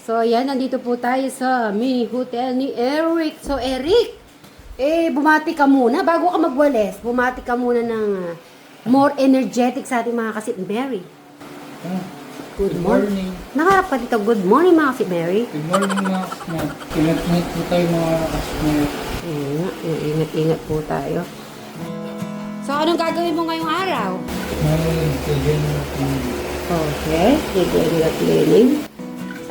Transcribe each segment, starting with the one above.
So, yan, nandito po tayo sa mini hotel ni Eric. So, Eric, bumati ka muna. Bago ka magwalis, bumati ka muna ng more energetic sa ating mga kasit Mary. Good morning. Nakarap ka dito. Good morning, mga kasit Mary. Good morning mga kasmad. Ingat-ingat po tayo mga kasmad. Ingat-ingat po tayo. So, anong gagawin mo ngayong araw? Kailan natin. Okay, regular cleaning.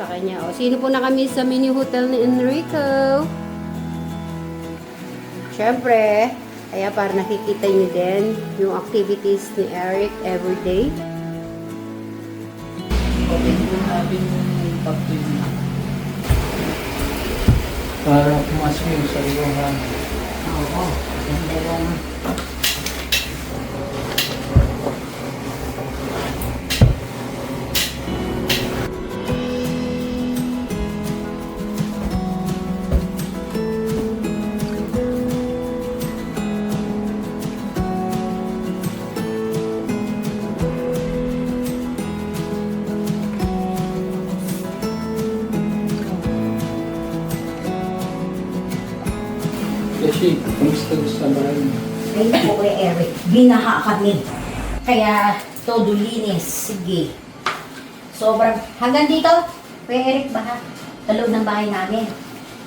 Sa kanya. O, sino po na kami sa mini hotel ni Enrico? Siyempre, kaya para nakikita niyo din yung activities ni Eric everyday. Open po natin yung pag-TV. Para pumasok yung sa iwahan. Oo. Ganda lang. Kasi, kumusta sa bahay mo? Ay po kay Eric, binaha kami. Kaya todo linis, sige. Sobrang, hanggang dito, kay Eric baha. Talog ng bahay namin.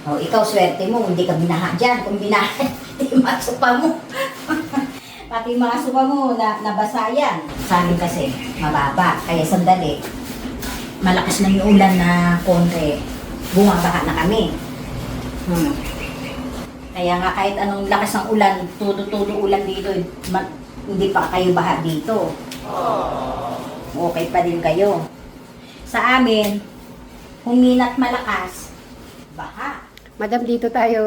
O, ikaw swerte mo, hindi ka binaha dyan. Kung binaha, hindi mga sopa mo. Pati mga sopa mo, nabasa yan. Sa amin kasi, mababa. Kaya sandali, malakas na yung ulan na konti. Bumabaha na kami. Kaya nga kahit anong lakas ng ulan, tudo-tudo ulan dito, hindi pa kayo baha dito. Okay pa din kayo. Sa amin, huminat malakas, baha. Madam, dito tayo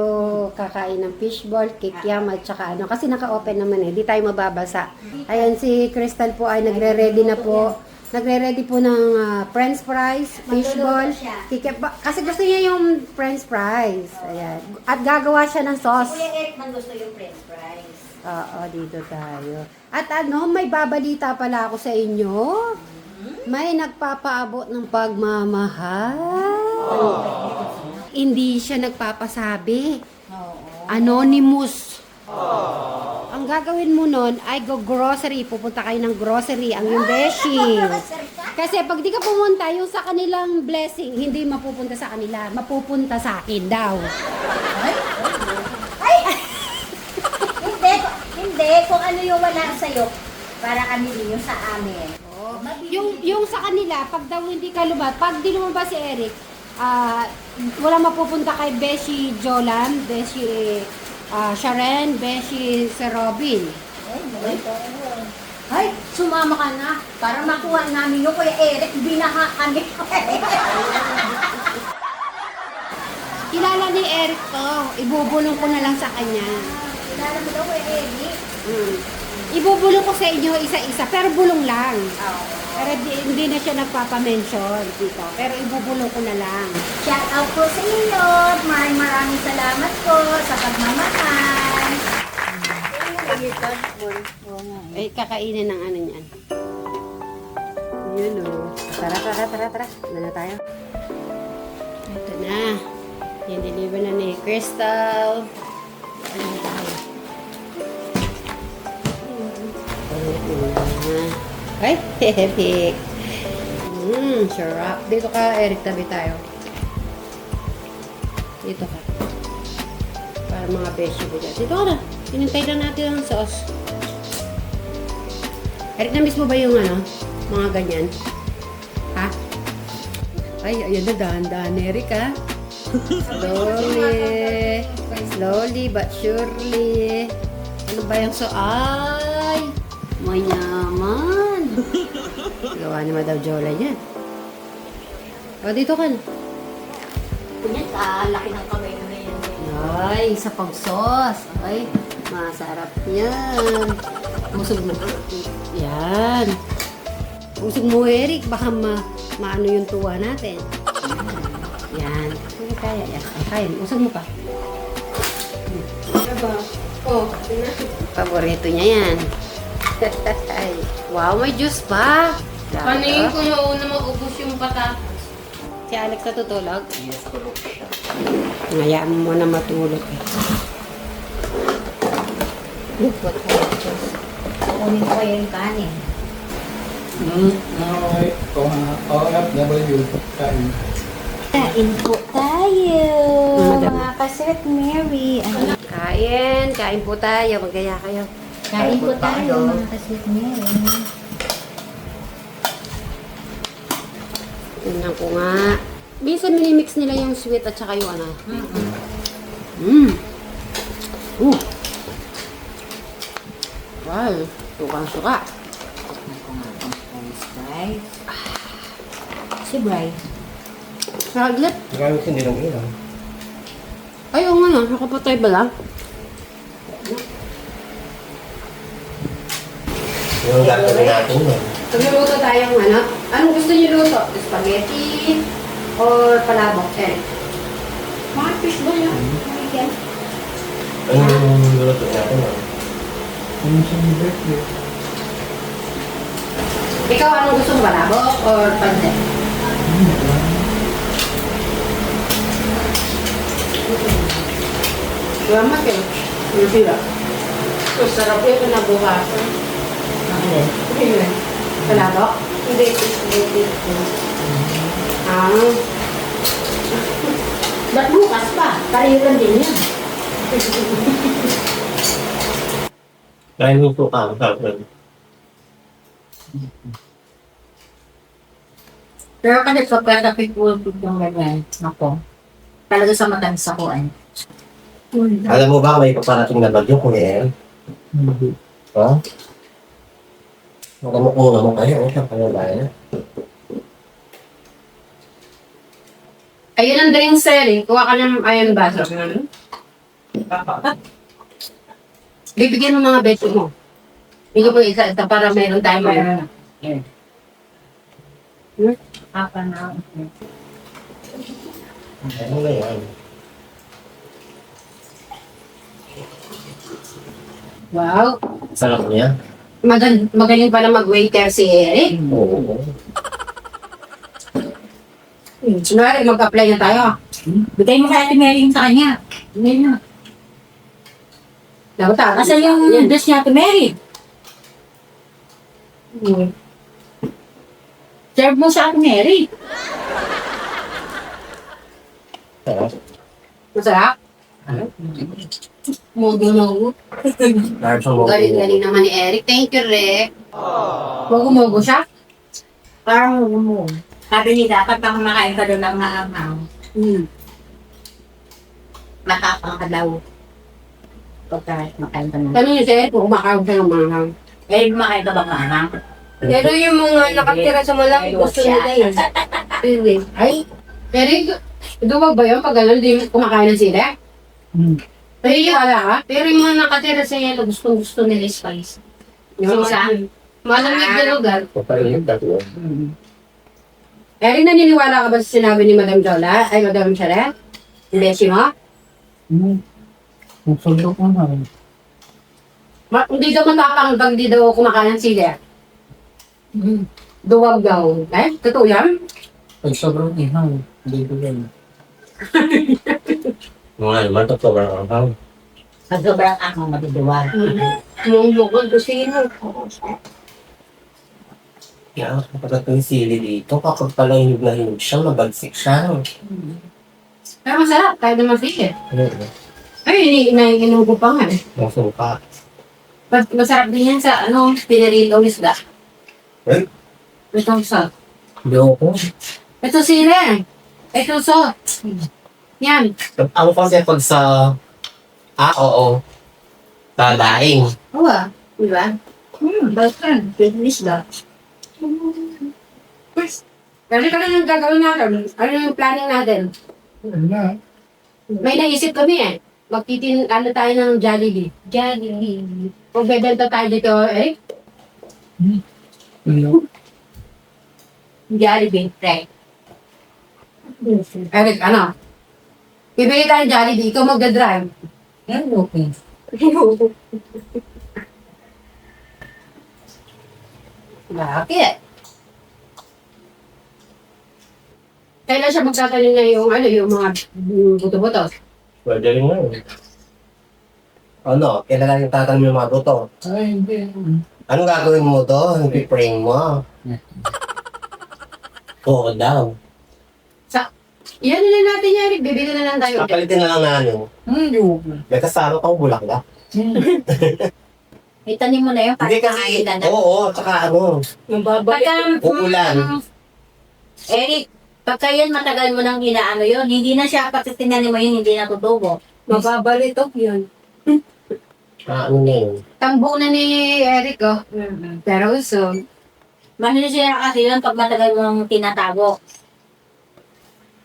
kakain ng fishball, kikiam, at saka ano. Kasi naka-open naman di tayo mababasa. Ayan, si Crystal po ay nagre-ready na po. Nagre-ready po ng french fries, fishball, kikiam. Kasi gusto niya yung french fries. Ayan. At gagawa siya ng sauce. Kuya Eric man gusto yung french fries. Oo, dito tayo. At ano, may babalita pala ako sa inyo. May nagpapaabot ng pagmamahal. Hindi siya nagpapasabi. Anonymous. Ang gagawin mo nun ay go grocery. Pupunta kayo ng grocery, ang yung beshi. Kasi pag di ka pumunta, yung sa kanilang blessing, hindi mapupunta sa kanila. Mapupunta sa akin daw. Hindi, kung ano yung wala sa'yo, para kami din yung sa amin. Yung sa kanila, pag daw hindi ka lumabas, pag di lumabas si Eric, wala mapupunta kay Beshi Jolan, Beshi Sharon, Beshi Sir Robin. Ay, sumama ka na para makuha namin yung Kuya Eric, binaha kami. Kilala ni Eric to, ibubulong ko na lang sa kanya. Kilala mo daw Kuya Eric? Ibubulong ko sa inyo isa-isa, pero bulong lang. Oo. Pero hindi na siya nagpapa-mention dito, pero ibubulong ko na lang. Shout out po sa inyo. Maraming salamat po sa pagmamahal. Eh, kakainin ng ano niyan. Yun o. Tara. Ano na tayo? Ito na. Yan, deliver na ni Crystal. Ano na tayo? Ay, epic. Sarap. Dito ka, Eric, tabi tayo. Dito ka. Para mga vegetable. Dito ka na. Pinintay lang natin ang sauce. Eric, na-miss mo ba yung ano? Mga ganyan? Ha? Ay, ayan na. Dahan-dahan, Eric, ha? Slowly but surely. Ano ba yung so? Ay! May naman. Gawa ni Madam Jola yan. O, dito ka na. Kunyan, kalaki ng kamay na yan. Ay, sa pag-sauce. Ay, masarap yan. Busog mo. Yan. Busog mo, Eric. Baka maano yung tuwa natin. Yan. Hindi kaya. Yan. Kaya. Busog mo pa. Oh, paborito niya yan. Wow, may juice pa. Panayin ko yung una maubos yung patatas. Si Alex natutulog? Yes, tulog siya. Ngayaan mo na matulog eh. Lupot ko. Kunin ko yung kanin. Okay. OFW. Kain. Kain po tayo. Madam. Mga ka-Sweet Mary. Kain. Kain po tayo. Magkaya kayo. Kain po tayo, mga ka-Sweet Mary. Tingnan ko nga. Minsan minimix nila yung sweet at saka yung ano. Mmm. Wow. Sukang-suka. Si Bri. Saglit. Marami kasi nilang ilang. Ay, oo nga na. Nakapatay ba lang? Yung gagawin natin yun. Nagluluto tayong ano? Anong gusto niyo luto? Spaghetti or palabok? Mga fishball yun. Ano yung luto natin yun? Yung sa birthday. Ikaw, anong gusto mo? Palabok or pansit? Salamat eh. Yung sila. Sarap yung pinabukasan. Ayun. Palabok? Hindi. Ah. Ba't bukas pa? Kariran din yan. Dahil luto ka, kapag Pero kasi sa pwede people yung ganyan. Ako. Talaga sa matamis ako ay. alam mo ba may paparating na bagyo, Kuya El? Hindi. Ha? Makamukuna mo kayo, siya pala ba yan? Ayun ang drink selling. Kuha ka ng ayun baso. Bibigyan mo mga beso mo. Bigyan mo isa para meron tayong mga. Apa na. Ano na yan? Wow. Sarap niya? Magaling pala mag-waiter si Eric. Oo. Kunwari, mag-apply na tayo. Bigay mo kaya Mary sa kanya. Bigay mo. Dapat tayo. Asa yung dress niya Ate Mary? Serve mo sa Ate Mary. Sarap. Masarap? Mogo-mogo. Sarap siyang mga Galing-galing naman ni Eric. Thank you, Rick. Mogo-mogo siya? Parang mo. Sabi ni dapat pang kumakain ka doon ng maamaw. Matapang ka daw. Pagka makain ka na. Tanong niyo si Eric kung kumakain siya ng manghang. Eh, kumakain ka ba maamang? Pero yung mga nakatira sa malang gusto nila yun. Really? Ay, Eric, duwag ba yun pag gano'n di kumakain ng sila? Pero yung wala ka? Pero yung mga nakatira sa yelo, gusto nila spice. Yung isa, malamig na lugar. Papainit ka to. Eric, naniniwala ka ba sa sinabi ni Madam Jola? Ay, Madam Sharet? Beshi mo? Kung sundo ko na rin. Hindi daw matapang pag di daw kumakain ng sila. Duwag daw. Eh, totoo yan? Pag sobrang ihaw, hindi ko yan. Mga naman, ito sobrang angkaw. Pag sobrang akong matiduwal. Yung bukod ko sino. Kaya kapag ito yung sili dito, kapag pala hinog na hinog siya, mabagsik siya. Pero masarap, kahit naman sila. Ano? Ay, naiinugo pa nga eh. Masuka. Masarap din yan sa, pinarilong isda. Eh? Ito sa. Hindi ako. Ito sila. Ito so. Yan. Ako kasi pag sa... oo. Dadaing. Oo ah. Di ba? Balkan. Finish na. Kasi kami yung gagawin natin. Ano yung planning natin? Wala. May naisip kami eh. Ano tayo ng Jollibee. Jollibee. Kung bebenta tayo dito, eh. Ano? Jollibee. Right. Eric, ano? Bibili tayo ng Jollibee, ikaw magdadrive. Yan, okay. Bakit? Kailan siya magtatanim na yung, yung mga buto-buto? Pwede rin nga eh. Ano, kailangan yung tatanim yung mga buto. Ay, hindi. Anong gagawin mo doon? Pipraying mo. Oo daw. Yan na natin yan, Eric. Bibili na lang tayo. Kapalitin na lang namin. Hindi. May kasama pang bulaklak. Itanim mo na yun, Hindi para kasi, kailan na. oo, tsaka ano, Pagka, uulan. Eric, pagka yan matagal mo nang inaano yun, hindi na siya, pati tinanim mo yun, hindi na tutubo. Mababalitok yun. Ano na yun? Tambok na ni Eric, oh. Pero so, Mahal siya kasi yun pag matagal mo nang tinatago.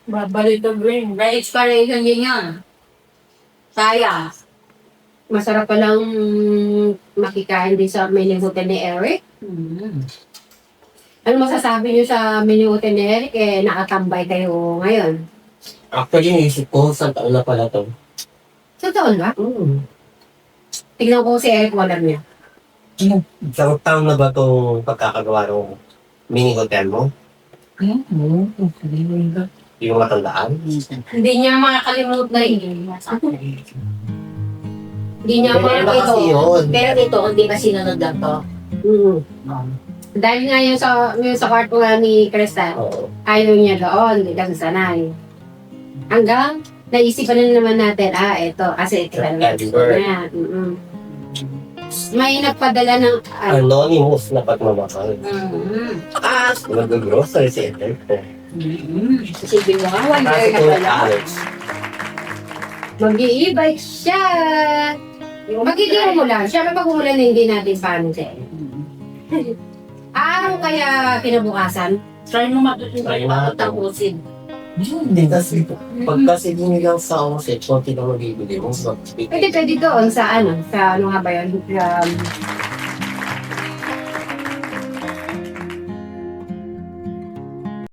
babalitok rin. May expiration din yun. Sayang. Masarap palang makikain din sa mini hotel ni Eric. Ano masasabi niyo sa mini hotel ni Eric? Eh, nakatambay kayo ngayon. Actually, naisip ko, saan taon na pala to? Sa taon ba? Tignan ko si Eric, walang niya. Isang taon na ba itong pagkakagawa ng mini hotel mo? Yung matandaan? Hindi niya makakalimutan eh. Hindi niya Pero iba makakalimutan. kasi yun. Pero dito, hindi ba sinunod lang to? Dahil nga yung sa kwarto nga ni Crystal, Oo. ayaw niya doon, hindi kasi sanay. Hanggang naisipan na naman natin, eto, kasi ito lang Edward. niya. May nagpadala ng, Anonymous na pagmamahal. Nag-grocery si Ethel ko. Silbi mo nga, 1 Kasi year na ko pala. Alex. mag-i-e-bike siya. Magiging mo lang. Siya pag umulan na hindi natin paano siya. Araw kaya kinabukasan? Try mo matutunan Try pa natin. tapusin. Hindi kasi, pagka sinigang sa ako sa konti lang mabibili mo, Pwede doon sa ano nga ba yun?